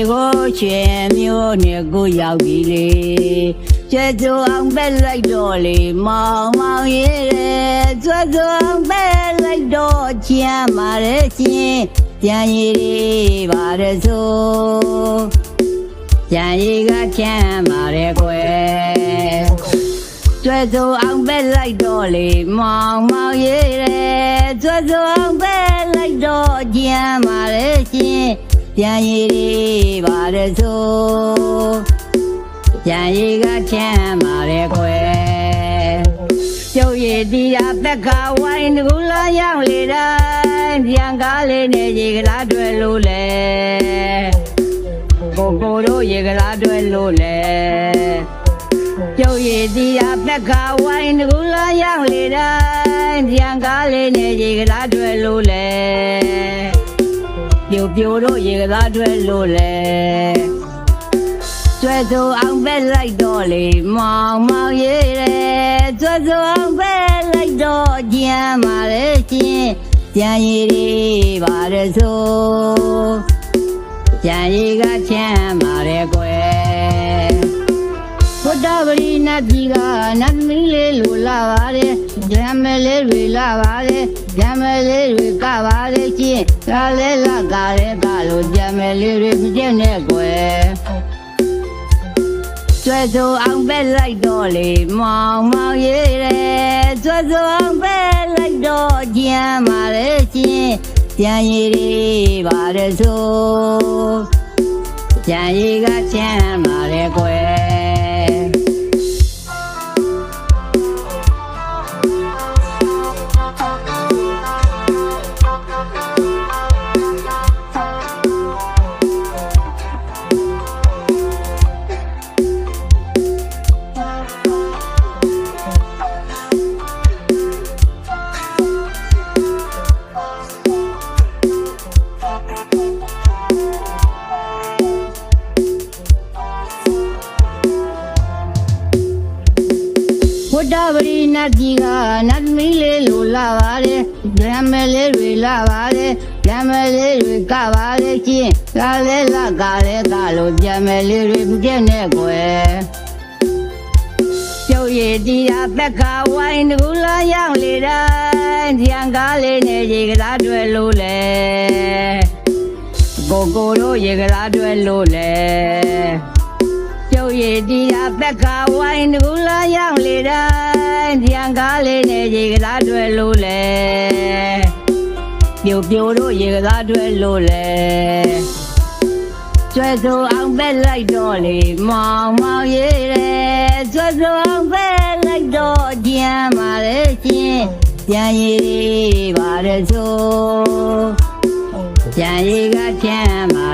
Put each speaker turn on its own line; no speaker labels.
ကိုချင်မျိုးနဲ့ကိုရောက်ပြီလေကျဲကျအောင်ပဲလိုက်တော့လေမောင်မောင်ရဲ့ကျွတ်ကျွတ်ပဲလိုက်တော့ချမ်းပါရဲ့ချင်းပြန်ရည်ပါရဲ့ဆိုပြန်ရည်ကချမ်းပါရဲ့ကွယ်ကျွတ်ကျွတ်အောင်ပဲလိုက်တော့လေမောင်မောင်ရဲ့ကျွတ်ကျွတ်အောင်ပဲလိုက်တော့ချမ်းပါရဲ့ချင်းပြန်ရည်ပါရဲ့ဆိုပြန်ရည်ကချမ်းပါရဲ့ကွယ်ကျုပ်ရည်ဒီအပက်ကဝိုင်းကူလာရောက်လေတိုင်းပြန်ကားလေးနဲ့ရေကလားတွဲလို့လေကိုတို့ရေကလားတွဲလို့လေကျုပ်ရည်ဒီအပက်ကဝိုင်းကူလာရောက်လေတိုင်းပြန်ကားလေးနဲ့ရေကလားတွဲလို့လေပြိုတို့ရေကလားတွဲလို့လေကျွဲစုအောင်ပဲလိုက်တော့လေမောင်မောင်ရဲ့ကျွဲစုအောင်ပဲလိုက်တော့ကြမ်းပါလေချင်းပြန်ရည်ပါရဲ့ဆိုပြန်ရည်ကချမ်းပါရဲ့ကွယ်ဘုဒ္ဓဂရီနတ်ကြီးကနတ်မီးလေးလိုလာပါတယ်ဓမ္မလေးတွေလာပါတယ်ဓမ္မလေးတွေကပါတယ်ချင်းကားလေးလာကားလေးကလို့ဓမ္မလေးတွေမကျက်နဲ့ကွယ်ကျွဲစုအောင်ပဲလိုက်တော့လေမောင်မောင်ရဲ့ကျွဲစုအောင်ပဲလိုက်တော့ကြမ်းပါလေချင်းပြန်ရည်ပါရဲ့ဆိုပြန်ရည်ကချမ်းပါလေကွယ်ဘုဒ္ဓဂရီနတ်ကြီးကနတ်မီးလေးလိုလာပါတယ်ဓမ္မလေးတွေလာပါတယ်ဓမ္မလေးတွေကပါတယ်ချင်းကားလေးလာကားလေးကလို့ဓမ္မလေးတွေမကျက်နဲ့ကွယ်ကျုပ်ရည်ဒီအပက်ကဝိုင်းကူလာရောက်လေတိုင်းပြန်ကားလေးနဲ့ရေကလားတွဲလို့လေကိုတို့ရေကလားတွဲလို့လေကျုပ်ရည်ဒီအပက်ကဝိုင်းကူလာရောက်လေတိုင်းပြန်ကားလေးနဲ့ရေကလားတွဲလို့လေပြိုတို့ရေကလားတွဲလို့လေကျွဲစုအောင်ပဲလိုက်တော့လေမောင်မောင်ရဲ့ကျွဲစုအောင်ပဲလိုက်တော့ကြမ်းပါလေချင်းပြန်ရည်ပါရဲ့ဆိုပြန်ရည်ကချမ်းပါ